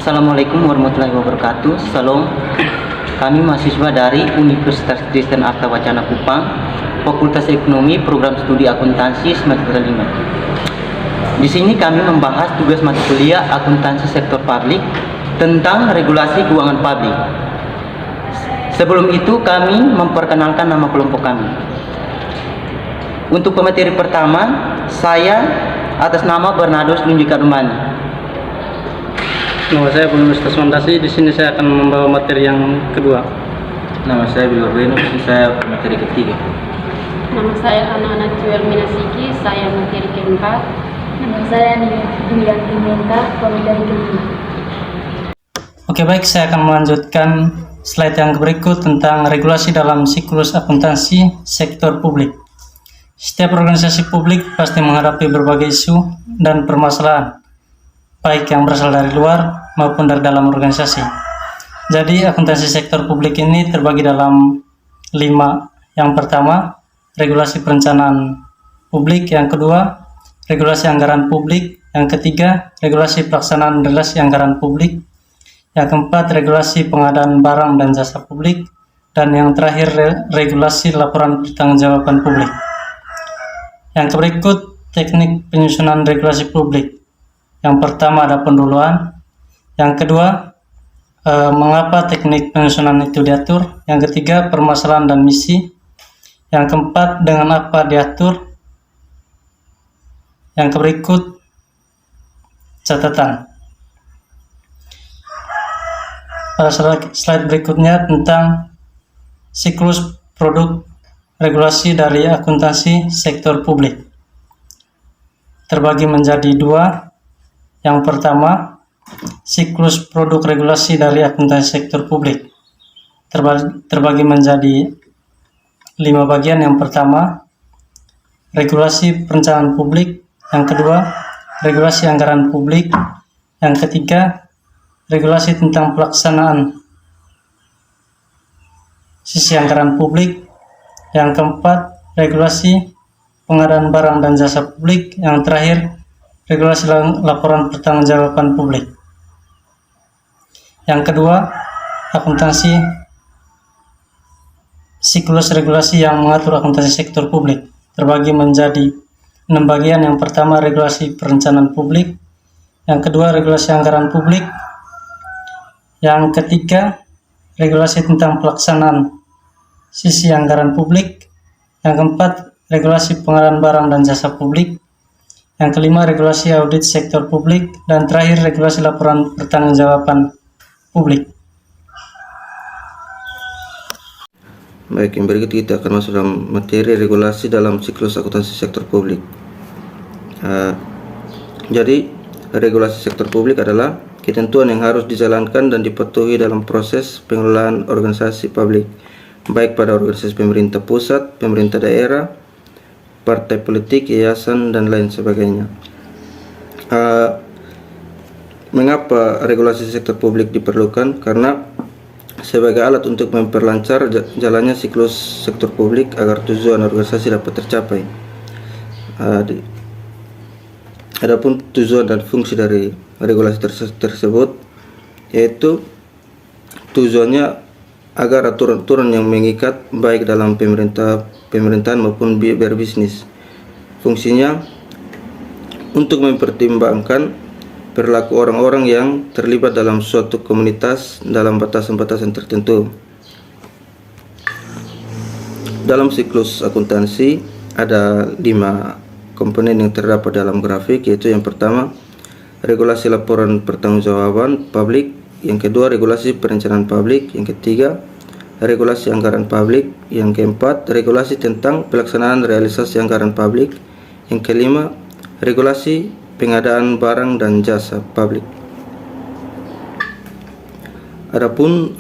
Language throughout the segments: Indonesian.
Assalamualaikum warahmatullahi wabarakatuh. Salam. Kami mahasiswa dari Universitas Kristen Arta Wacana Kupang, Fakultas Ekonomi, Program Studi Akuntansi semester 5. Di sini kami membahas tugas mata kuliah Akuntansi Sektor Publik tentang regulasi keuangan publik. Sebelum itu kami memperkenalkan nama kelompok kami. Untuk pemateri pertama, saya atas nama Bernardo Lunjika Rumani. Nama saya Bonus Tasmandasi. Di sini saya akan membawa materi yang kedua. Nama saya Bilor Beno, saya materi ketiga. Nama saya Ana Juel Minasiki, saya materi keempat. Nama saya Dian Diminta, materi kelima. Oke, baik, saya akan melanjutkan slide yang berikut tentang regulasi dalam siklus akuntansi sektor publik. Setiap organisasi publik pasti menghadapi berbagai isu dan permasalahan, baik yang berasal dari luar maupun dari dalam organisasi. Jadi akuntansi sektor publik ini terbagi dalam 5. Yang pertama, regulasi perencanaan publik. Yang kedua, regulasi anggaran publik. Yang ketiga, regulasi pelaksanaan relasi anggaran publik. Yang keempat, regulasi pengadaan barang dan jasa publik. Dan yang terakhir, regulasi laporan pertanggungjawaban publik. Yang berikut, teknik penyusunan regulasi publik. Yang pertama ada pendahuluan. Yang kedua, mengapa teknik penyusunan itu diatur. Yang ketiga, permasalahan dan misi. Yang keempat, dengan apa diatur. Yang berikut, catatan. Pada slide berikutnya tentang siklus produk regulasi dari akuntansi sektor publik. Terbagi menjadi 2. Yang pertama, siklus produk regulasi dari akuntansi sektor publik. Terbagi menjadi 5 bagian. Yang pertama, regulasi perencanaan publik. Yang kedua, regulasi anggaran publik. Yang ketiga, regulasi tentang pelaksanaan sisi anggaran publik. Yang keempat, regulasi pengadaan barang dan jasa publik. Yang terakhir, regulasi laporan pertanggungjawaban publik. Yang kedua, akuntansi siklus regulasi yang mengatur akuntansi sektor publik terbagi menjadi 6 bagian. Yang pertama, regulasi perencanaan publik. Yang kedua, regulasi anggaran publik. Yang ketiga, regulasi tentang pelaksanaan sisi anggaran publik. Yang keempat, regulasi pengadaan barang dan jasa publik. Yang kelima, regulasi audit sektor publik. Dan terakhir, regulasi laporan pertanggungjawaban publik. Baik, yang berikut kita akan masuk dalam materi regulasi dalam siklus akuntansi sektor publik. Jadi, regulasi sektor publik adalah ketentuan yang harus dijalankan dan dipatuhi dalam proses pengelolaan organisasi publik, baik pada organisasi pemerintah pusat, pemerintah daerah, partai politik, yayasan, dan lain sebagainya. Mengapa regulasi sektor publik diperlukan? Karena sebagai alat untuk memperlancar jalannya siklus sektor publik agar tujuan organisasi dapat tercapai. Adapun tujuan dan fungsi dari regulasi tersebut yaitu tujuannya agar aturan-aturan yang mengikat baik dalam pemerintahan maupun berbisnis. Fungsinya untuk mempertimbangkan perilaku orang-orang yang terlibat dalam suatu komunitas dalam batasan-batasan tertentu. Dalam siklus akuntansi ada 5 komponen yang terdapat dalam grafik, yaitu yang pertama, regulasi laporan pertanggungjawaban publik. Yang kedua, regulasi perencanaan publik. Yang ketiga, regulasi anggaran publik. Yang keempat, regulasi tentang pelaksanaan realisasi anggaran publik. Yang kelima, regulasi pengadaan barang dan jasa publik. Adapun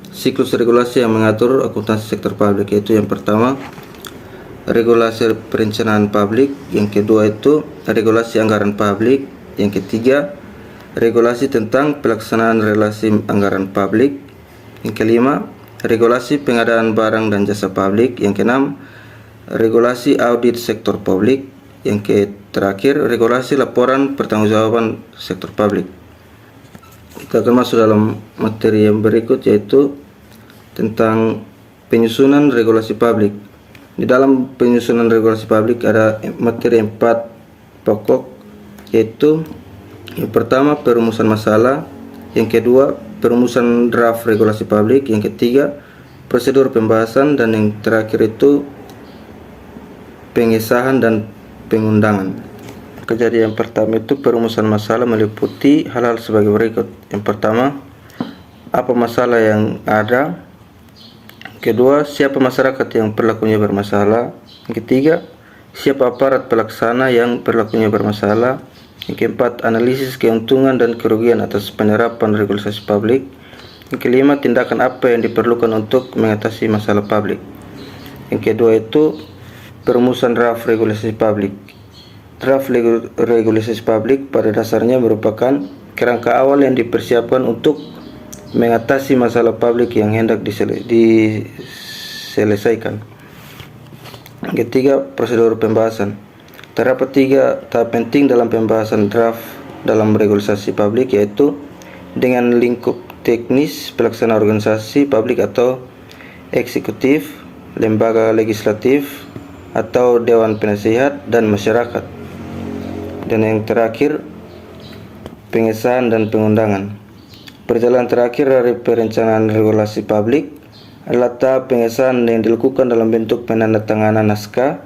siklus regulasi yang mengatur akuntansi sektor publik, yaitu yang pertama, regulasi perencanaan publik. Yang kedua itu regulasi anggaran publik. Yang ketiga, regulasi tentang pelaksanaan relasi anggaran publik. Yang kelima, regulasi pengadaan barang dan jasa publik. Yang keenam, regulasi audit sektor publik. Yang terakhir, regulasi laporan pertanggungjawaban sektor publik. kita akan masuk dalam materi yang berikut, yaitu tentang penyusunan regulasi publik. Di dalam penyusunan regulasi publik ada materi 4 pokok, yaitu yang pertama perumusan masalah, yang kedua perumusan draft regulasi publik, yang ketiga prosedur pembahasan, dan yang terakhir itu pengesahan dan pengundangan. Kejadian pertama itu perumusan masalah meliputi hal-hal sebagai berikut. Yang pertama, apa masalah yang ada. Kedua, siapa masyarakat yang perilakunya bermasalah. Yang ketiga, siapa aparat pelaksana yang perilakunya bermasalah. Yang keempat, analisis keuntungan dan kerugian atas penerapan regulasi publik. Yang kelima, tindakan apa yang diperlukan untuk mengatasi masalah publik. Yang kedua itu perumusan draft regulasi publik. Draft regulasi publik pada dasarnya merupakan kerangka awal yang dipersiapkan untuk mengatasi masalah publik yang hendak diselesaikan. Ketiga, prosedur pembahasan. Terdapat 3 tahap penting dalam pembahasan draft dalam regulasi publik, yaitu dengan lingkup teknis, pelaksana organisasi publik atau eksekutif, lembaga legislatif atau dewan penasihat, dan masyarakat. Dan yang terakhir, pengesahan dan pengundangan. Perjalanan terakhir dari perencanaan regulasi publik adalah tahap pengesahan yang dilakukan dalam bentuk penandatanganan naskah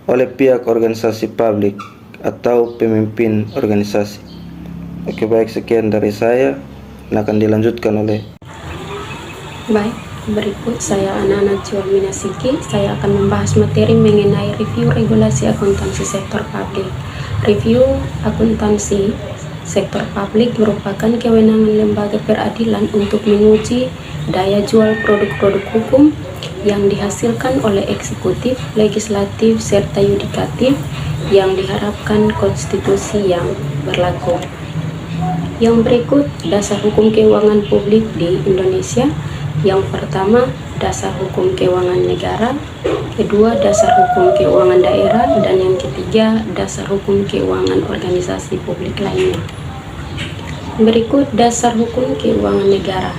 oleh pihak organisasi publik atau pemimpin organisasi. Oke, baik, sekian dari saya. Akan dilanjutkan oleh Baik, berikut saya Ana Najwa Minasiki. Saya akan membahas materi mengenai review regulasi akuntansi sektor publik. Review akuntansi sektor publik merupakan kewenangan lembaga peradilan untuk menguji daya jual produk-produk hukum yang dihasilkan oleh eksekutif, legislatif, serta yudikatif yang diharapkan konstitusi yang berlaku. Yang berikut dasar hukum keuangan publik di Indonesia. Yang pertama, dasar hukum keuangan negara. Kedua, dasar hukum keuangan daerah. Dan yang ketiga, dasar hukum keuangan organisasi publik lainnya. Berikut dasar hukum keuangan negara.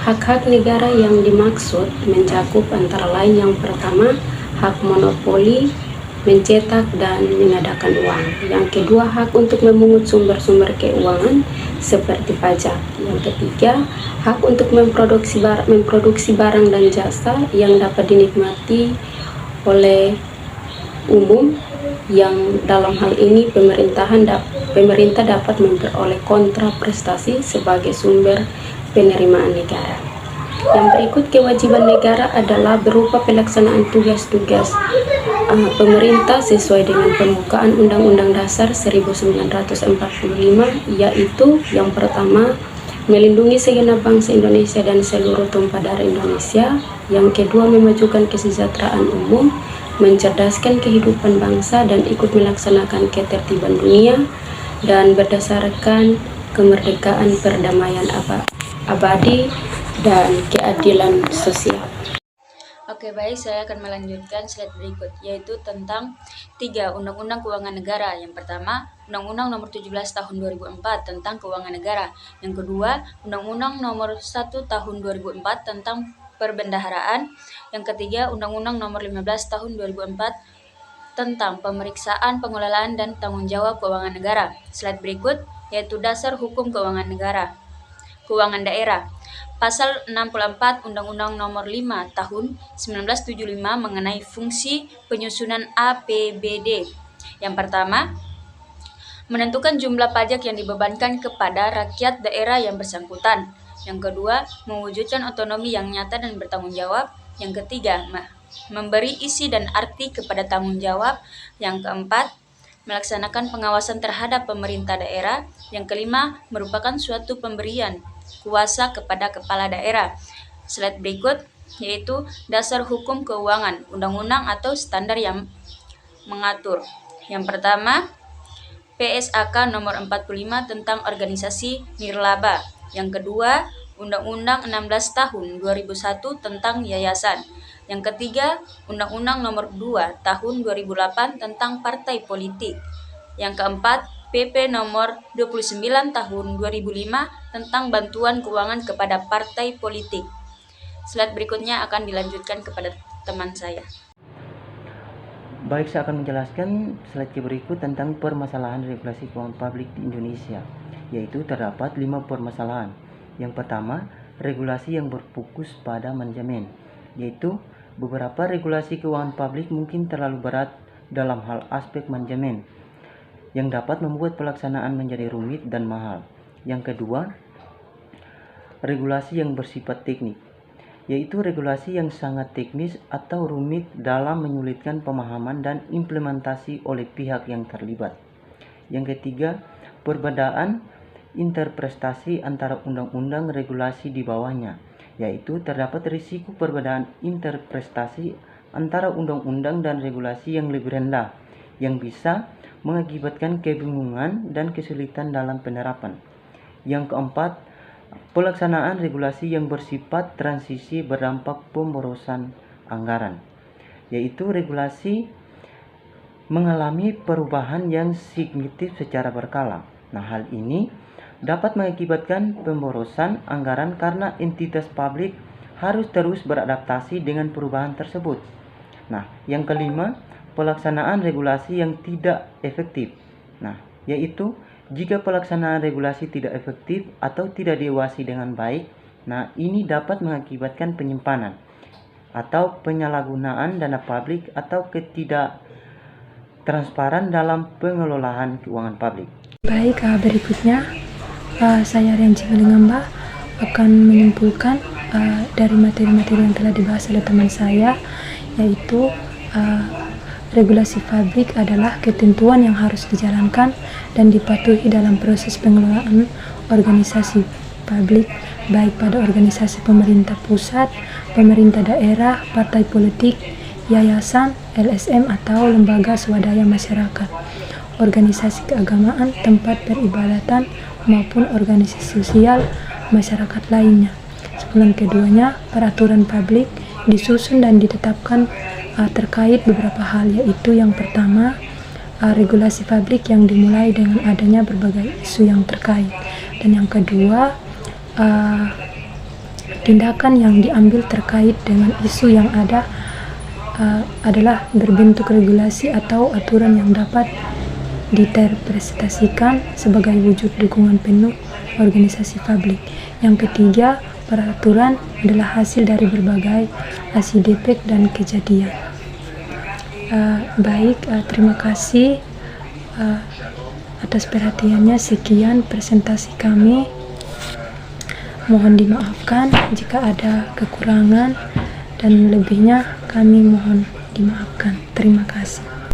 Hak-hak negara yang dimaksud mencakup antara lain yang pertama, hak monopoli mencetak dan mengadakan uang. Yang kedua, hak untuk memungut sumber-sumber keuangan seperti pajak. Yang ketiga, hak untuk memproduksi barang dan jasa yang dapat dinikmati oleh umum, yang dalam hal ini pemerintah dapat memperoleh kontra prestasi sebagai sumber penerimaan negara. Yang berikut kewajiban negara adalah berupa pelaksanaan tugas-tugas pemerintah sesuai dengan pembukaan Undang-Undang Dasar 1945, yaitu yang pertama, melindungi segenap bangsa Indonesia dan seluruh tumpah darah Indonesia. Yang kedua, memajukan kesejahteraan umum, mencerdaskan kehidupan bangsa dan ikut melaksanakan ketertiban dunia, dan berdasarkan kemerdekaan, perdamaian abadi, dan keadilan sosial. Oke, baik, saya akan melanjutkan slide berikut, yaitu tentang 3 Undang-Undang Keuangan Negara. Yang pertama, Undang-Undang Nomor 17 Tahun 2004 tentang Keuangan Negara. Yang kedua, Undang-Undang Nomor 1 Tahun 2004 tentang Perbendaharaan. Yang ketiga, Undang-Undang Nomor 15 Tahun 2004 tentang Pemeriksaan, Pengelolaan, dan Tanggung Jawab Keuangan Negara. Slide berikut, yaitu dasar hukum keuangan negara. Keuangan daerah. Pasal 64 Undang-Undang Nomor 5 Tahun 1975 mengenai fungsi penyusunan APBD. Yang pertama, menentukan jumlah pajak yang dibebankan kepada rakyat daerah yang bersangkutan. Yang kedua, mewujudkan otonomi yang nyata dan bertanggung jawab. Yang ketiga, memberi isi dan arti kepada tanggung jawab. Yang keempat, melaksanakan pengawasan terhadap pemerintah daerah. Yang kelima, merupakan suatu pemberian kuasa kepada kepala daerah. Slide berikut, yaitu dasar hukum keuangan, undang-undang atau standar yang mengatur. Yang pertama, PSAK nomor 45 tentang organisasi nirlaba. Yang kedua, Undang-Undang 16 tahun 2001 tentang yayasan. Yang ketiga, Undang-Undang nomor 2 tahun 2008 tentang partai politik. Yang keempat, PP nomor 29 tahun 2005 tentang bantuan keuangan kepada partai politik. Slide berikutnya akan dilanjutkan kepada teman saya. Baik, saya akan menjelaskan slide berikut tentang permasalahan regulasi keuangan publik di Indonesia, yaitu terdapat 5 permasalahan. Yang pertama, regulasi yang berfokus pada manajemen, yaitu beberapa regulasi keuangan publik mungkin terlalu berat dalam hal aspek manajemen, yang dapat membuat pelaksanaan menjadi rumit dan mahal. Yang kedua, regulasi yang bersifat teknik, yaitu regulasi yang sangat teknis atau rumit dalam menyulitkan pemahaman dan implementasi oleh pihak yang terlibat. Yang ketiga, perbedaan interpretasi antara undang-undang regulasi di bawahnya, yaitu terdapat risiko perbedaan interpretasi antara undang-undang dan regulasi yang lebih rendah, yang bisa mengakibatkan kebingungan dan kesulitan dalam penerapan. Yang keempat, pelaksanaan regulasi yang bersifat transisi berdampak pemborosan anggaran, yaitu regulasi mengalami perubahan yang signifikan secara berkala. Nah, hal ini dapat mengakibatkan pemborosan anggaran karena entitas publik harus terus beradaptasi dengan perubahan tersebut. Nah, yang kelima, pelaksanaan regulasi yang tidak efektif. Nah, yaitu jika pelaksanaan regulasi tidak efektif atau tidak diawasi dengan baik, nah ini dapat mengakibatkan penyimpanan atau penyalahgunaan dana publik atau ketidaktransparan dalam pengelolaan keuangan publik. Baik, berikutnya saya Renci Melingamba akan menyimpulkan dari materi-materi yang telah dibahas oleh teman saya, yaitu regulasi publik adalah ketentuan yang harus dijalankan dan dipatuhi dalam proses pengelolaan organisasi publik, baik pada organisasi pemerintah pusat, pemerintah daerah, partai politik, yayasan, LSM atau lembaga swadaya masyarakat, organisasi keagamaan, tempat peribadatan, maupun organisasi sosial masyarakat lainnya. Sebelum keduanya, peraturan publik disusun dan ditetapkan terkait beberapa hal, yaitu yang pertama, regulasi publik yang dimulai dengan adanya berbagai isu yang terkait, dan yang kedua, tindakan yang diambil terkait dengan isu yang ada adalah berbentuk regulasi atau aturan yang dapat diinterpretasikan sebagai wujud dukungan penuh organisasi publik. Yang ketiga, peraturan adalah hasil dari berbagai asidefek dan kejadian. Terima kasih atas perhatiannya. Sekian presentasi kami. Mohon dimaafkan jika ada kekurangan dan lebihnya kami mohon dimaafkan. Terima kasih.